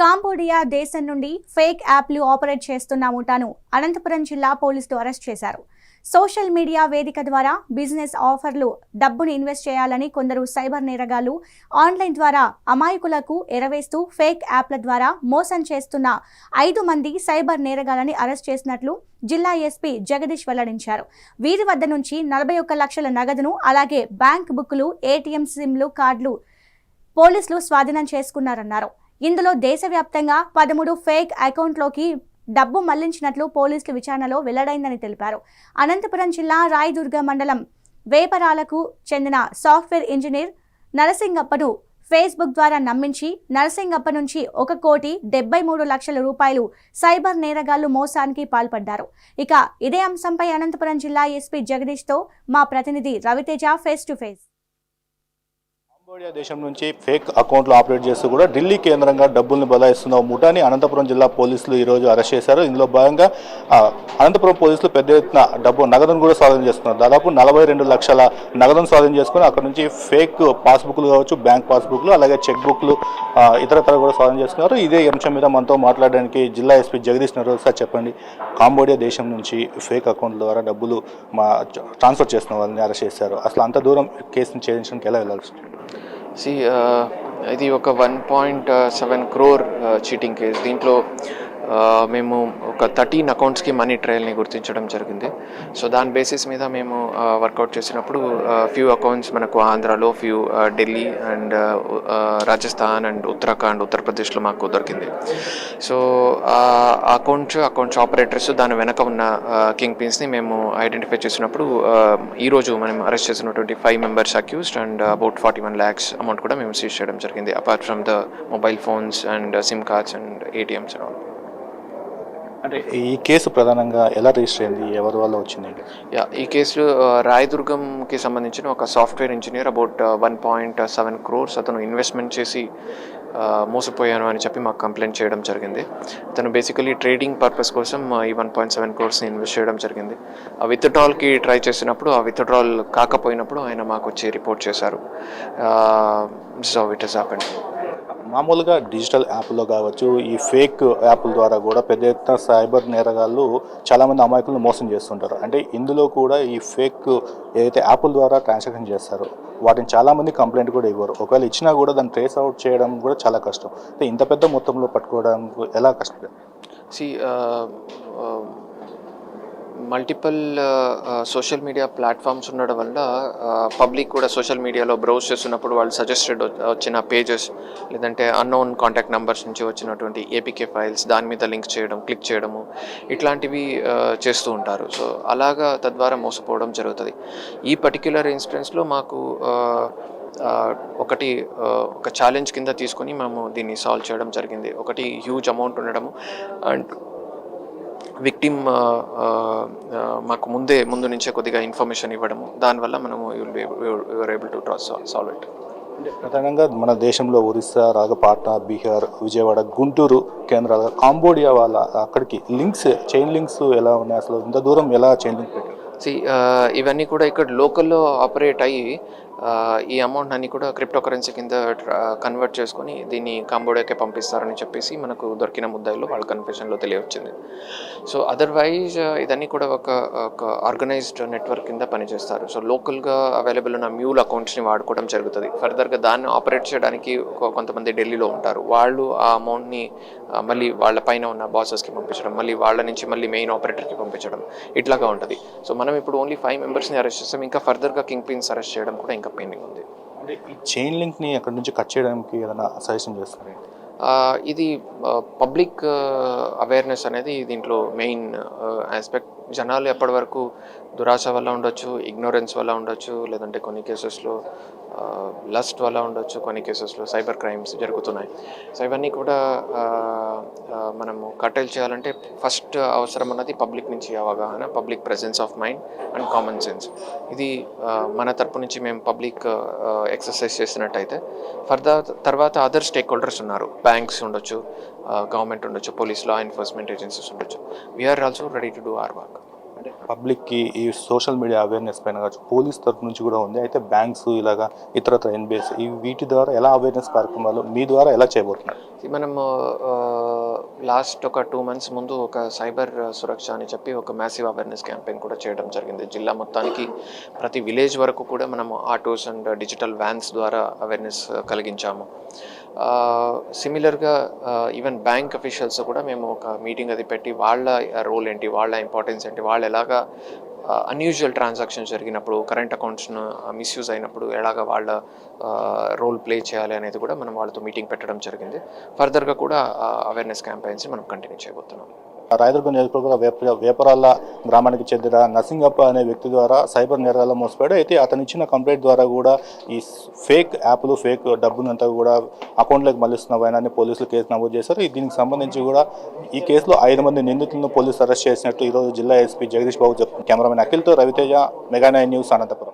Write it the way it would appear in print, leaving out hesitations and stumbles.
కాంబోడియా దేశం నుండి ఫేక్ యాప్లు ఆపరేట్ చేస్తున్న ముఠాను అనంతపురం జిల్లా పోలీసులు అరెస్ట్ చేశారు. సోషల్ మీడియా వేదిక ద్వారా బిజినెస్ ఆఫర్లు, డబ్బును ఇన్వెస్ట్ చేయాలని కొందరు సైబర్ నేరగాళ్లు ఆన్లైన్ ద్వారా అమాయకులకు ఎరవేస్తూ ఫేక్ యాప్ల ద్వారా మోసం చేస్తున్న 5 మంది సైబర్ నేరగాళ్లని అరెస్ట్ చేసినట్లు జిల్లా ఎస్పీ జగదీష్ వెల్లడించారు. వీరి వద్ద నుంచి 41 లక్షల నగదును, అలాగే బ్యాంక్ బుక్లు, ఏటీఎం సిమ్లు, కార్డులు పోలీసులు స్వాధీనం చేసుకున్నారన్నారు. ఇందులో దేశవ్యాప్తంగా 13 ఫేక్ అకౌంట్లోకి డబ్బు మళ్లించినట్లు పోలీసులు విచారణలో వెల్లడైందని తెలిపారు. అనంతపురం జిల్లా రాయదుర్గ మండలం వేపరాలకు చెందిన సాఫ్ట్వేర్ ఇంజనీర్ నరసింగప్పను ఫేస్బుక్ ద్వారా నమ్మించి నరసింగప్ప నుంచి 1,73 లక్షల రూపాయలు సైబర్ నేరగాళ్లు మోసానికి పాల్పడ్డారు. ఇక ఇదే అంశంపై అనంతపురం జిల్లా ఎస్పీ జగదీష్తో మా ప్రతినిధి Raviteja face to face. Cambodia దేశం నుంచి ఫేక్ అకౌంట్లు ఆపరేట్ చేస్తూ కూడా ఢిల్లీ కేంద్రంగా డబ్బుల్ని బలాయిస్తున్న ముఠాని అనంతపురం జిల్లా పోలీసులు ఈరోజు అరెస్ట్ చేశారు. ఇందులో భాగంగా అనంతపురం పోలీసులు పెద్ద ఎత్తున నగదును కూడా స్వాధీనం చేసుకున్నారు. దాదాపు 42 లక్షల నగదును స్వాధీనం చేసుకుని అక్కడ నుంచి ఫేక్ పాస్బుక్లు కావచ్చు, బ్యాంక్ పాస్బుక్లు, అలాగే చెక్ బుక్లు ఇతరతర కూడా స్వాధీనం చేసుకున్నారు. ఇదే అంశం మీద మనతో మాట్లాడడానికి జిల్లా ఎస్పీ జగదీష్ నరో సార్ చెప్పండి, కాంబోడియా దేశం నుంచి ఫేక్ అకౌంట్ల ద్వారా డబ్బులు ట్రాన్స్ఫర్ చేస్తున్న వాళ్ళని అరెస్ట్ చేశారు. అసలు అంత దూరం కేసును ఛేదించడానికి ఎలా వెళ్ళాల్సి? ఇది ఒక 1.7 crore చీటింగ్ కేసు. దీంట్లో మేము ఒక 13 అకౌంట్స్కి మనీ ట్రయల్ని గుర్తించడం జరిగింది. సో దాని బేసిస్ మీద మేము వర్కౌట్ చేసినప్పుడు ఫ్యూ అకౌంట్స్ మనకు ఆంధ్రాలో, few Delhi and Rajasthan and Uttarakhand, ఉత్తరప్రదేశ్లో మాకు దొరికింది. సో అకౌంట్స్ ఆపరేటర్స్, దాని వెనక ఉన్న కింగ్ పిన్స్ని మేము ఐడెంటిఫై చేసినప్పుడు ఈరోజు మనం అరెస్ట్ చేసినటువంటి 5 members accused and about 41 lakhs amount కూడా మేము సీజ్ చేయడం జరిగింది, apart from the mobile phones and SIM cards and ATMs and all. అంటే ఈ కేసు ప్రధానంగా ఎలా రిజిస్టర్ అయింది, ఎవరి వల్ల వచ్చింది? ఈ కేసులో రాయదుర్గంకి సంబంధించిన ఒక సాఫ్ట్వేర్ ఇంజనీర్ అబౌట్ 1.7 crores అతను ఇన్వెస్ట్మెంట్ చేసి మోసపోయాను అని చెప్పి మాకు కంప్లైంట్ చేయడం జరిగింది. తను బేసికలీ ట్రేడింగ్ పర్పస్ కోసం ఈ 1.7 crores ఇన్వెస్ట్ చేయడం జరిగింది. ఆ విత్డ్రాల్కి ట్రై చేసినప్పుడు ఆ విత్డ్రాల్ కాకపోయినప్పుడు ఆయన మాకు వచ్చి రిపోర్ట్ చేశారు. So it has happened. మామూలుగా డిజిటల్ యాప్లో కావచ్చు, ఈ ఫేక్ యాప్ల ద్వారా కూడా పెద్ద ఎత్తున సైబర్ నేరగాళ్ళు చాలామంది అమాయకులను మోసం చేస్తుంటారు. అంటే ఇందులో కూడా ఈ ఫేక్ ఏదైతే యాప్ల ద్వారా ట్రాన్సాక్షన్ చేస్తారో వాటిని చాలామంది కంప్లైంట్ కూడా ఇవ్వరు. ఒకవేళ ఇచ్చినా కూడా దాన్ని ట్రేస్ అవుట్ చేయడం కూడా చాలా కష్టం. అంటే ఇంత పెద్ద మొత్తంలో పట్టుకోవడం ఎలా కష్టం? మల్టిపుల్ సోషల్ మీడియా ప్లాట్ఫామ్స్ ఉండడం వల్ల పబ్లిక్ కూడా సోషల్ మీడియాలో బ్రౌజ్ చేస్తున్నప్పుడు వాళ్ళు సజెస్టెడ్ వచ్చిన పేజెస్, లేదంటే అన్నోన్ కాంటాక్ట్ నెంబర్స్ నుంచి వచ్చినటువంటి ఏపీకే ఫైల్స్ దాని మీద లింక్ చేయడం, క్లిక్ చేయడము, ఇట్లాంటివి చేస్తూ ఉంటారు. సో అలాగా తద్వారా మోసపోవడం జరుగుతుంది. ఈ పర్టిక్యులర్ ఇన్సిడెంట్స్లో మాకు ఒక ఛాలెంజ్ కింద తీసుకొని మేము దీన్ని సాల్వ్ చేయడం జరిగింది. ఒకటి హ్యూజ్ అమౌంట్ ఉండడము అండ్ విక్టిమ్ మాకు ముందు నుంచే కొద్దిగా ఇన్ఫర్మేషన్ ఇవ్వడము, దానివల్ల మనము ఏబుల్ టు సాల్వ్ ఇట్. ప్రధానంగా మన దేశంలో ఒరిస్సా, రాగపాట్నా, బీహార్, విజయవాడ, గుంటూరు కేంద్రాలు కాంబోడియా వాళ్ళ అక్కడికి చైన్ లింక్స్ ఎలా ఉన్నాయి? అసలు ఇంత దూరం ఎలా చైన్ లింక్ పెట్టారు? ఇవన్నీ కూడా ఇక్కడ లోకల్లో ఆపరేట్ అయ్యి ఈ అమౌంట్ అన్ని కూడా క్రిప్టో కరెన్సీ కింద కన్వర్ట్ చేసుకొని దీన్ని కాంబోడియాకే పంపిస్తారని చెప్పేసి మనకు దొరికిన ముద్దాయిలో వాళ్ళ కన్ఫెషన్లో తెలియవచ్చింది. సో అదర్వైజ్ ఇదన్నీ కూడా ఒక ఆర్గనైజ్డ్ నెట్వర్క్ కింద పనిచేస్తారు. సో లోకల్గా అవైలబుల్ ఉన్న మ్యూల్ అకౌంట్స్ని వాడుకోవడం జరుగుతుంది. ఫర్దర్గా దాన్ని ఆపరేట్ చేయడానికి కొంతమంది ఢిల్లీలో ఉంటారు. వాళ్ళు ఆ అమౌంట్ని మళ్ళీ వాళ్ళ పైన ఉన్న బాసెస్కి పంపించడం, మళ్ళీ వాళ్ళ నుంచి మళ్ళీ మెయిన్ ఆపరేటర్కి పంపించడం, ఇట్లాగా ఉంటుంది. సో మనం ఇప్పుడు ఓన్లీ 5 మెంబర్స్ని అరెస్ట్ చేస్తాం. ఇంకా ఫర్దర్గా కింగ్ పిన్స్ అరెస్ట్ చేయడం కూడా ఇంకా పెండింగ్ ఉంది. అంటే ఈ చైన్ లింక్ని అక్కడి నుంచి కట్ చేయడానికి ఏదైనా సజెషన్ చేస్తారు? ఇది పబ్లిక్ అవేర్నెస్ అనేది దీంట్లో మెయిన్ ఆస్పెక్ట్. జనాలు ఎప్పటి వరకు దురాశ వల్ల ఉండొచ్చు, ఇగ్నోరెన్స్ వల్ల ఉండొచ్చు, లేదంటే కొన్ని కేసెస్లో లస్ట్ వల్ల ఉండొచ్చు, కొన్ని కేసెస్లో సైబర్ క్రైమ్స్ జరుగుతున్నాయి. సో ఇవన్నీ కూడా మనము కట్టెల్ చేయాలంటే ఫస్ట్ అవసరం అన్నది పబ్లిక్ నుంచి అవగాహన, public presence of mind and common sense. ఇది మన తరపు నుంచి మేము పబ్లిక్ ఎక్సర్సైజ్ చేసినట్టయితే తర్వాత అదర్ స్టేక్ హోల్డర్స్ ఉన్నారు, బ్యాంక్స్ ఉండొచ్చు, గవర్నమెంట్ ఉండొచ్చు, పోలీస్, లా ఎన్ఫోర్స్మెంట్ ఏజెన్సీస్ ఉండొచ్చు. We are also ready to do our work. అంటే పబ్లిక్కి ఈ సోషల్ మీడియా అవేర్నెస్ పైన కావచ్చు పోలీస్ తరఫు నుంచి కూడా ఉంది. అయితే బ్యాంక్స్ ఇలాగా ఇతరత్ర ఎన్బిఎస్ ఈ వీటి ద్వారా ఎలా అవేర్నెస్ కార్యక్రమాలు మీ ద్వారా ఎలా చేయబోతున్నారు? మనము లాస్ట్ ఒక 2 months ముందు ఒక సైబర్ సురక్ష అని చెప్పి ఒక మ్యాసివ్ అవేర్నెస్ క్యాంపెయిన్ కూడా చేయడం జరిగింది. జిల్లా మొత్తానికి ప్రతి విలేజ్ వరకు కూడా మనము ఆటోస్ అండ్ డిజిటల్ వ్యాన్స్ ద్వారా అవేర్నెస్ కలిగించాము. సిమిలర్గా ఈవెన్ బ్యాంక్ అఫీషియల్స్ కూడా మేము ఒక మీటింగ్ అది పెట్టి వాళ్ళ రోల్ ఏంటి, వాళ్ళ ఇంపార్టెన్స్ ఏంటి, వాళ్ళు ఎలాగా అన్యూజువల్ ట్రాన్సాక్షన్స్ జరిగినప్పుడు కరెంట్ అకౌంట్స్ను మిస్యూజ్ అయినప్పుడు ఎలాగ వాళ్ళ రోల్ ప్లే చేయాలి అనేది కూడా మనం వాళ్ళతో మీటింగ్ పెట్టడం జరిగింది. ఫర్దర్గా కూడా అవేర్నెస్ క్యాంపెయిన్స్ మనం కంటిన్యూ చేయబోతున్నాం. రాయదుర్గం నియోజకవర్గ వేపరాళ్ళ గ్రామానికి చెందిన నసింగప్ప అనే వ్యక్తి ద్వారా సైబర్ నేరాల్లో మోసపోయాడు. అయితే అతను ఇచ్చిన కంప్లైంట్ ద్వారా కూడా ఈ ఫేక్ యాప్లు ఫేక్ డబ్బునంతా కూడా అకౌంట్లోకి మళ్ళిస్తున్న వైనాన్ని పోలీసులు కేసు నమోదు చేశారు. దీనికి సంబంధించి కూడా ఈ కేసులో 5 మంది నిందితులను పోలీసులు అరెస్ట్ చేసినట్టు ఈరోజు జిల్లా ఎస్పీ జగదీష్ బాబు చెప్తున్నారు. కెమెరామెన్ అఖిల్తో రవితేజ, మెగా 9 న్యూస్, అనంతపురం.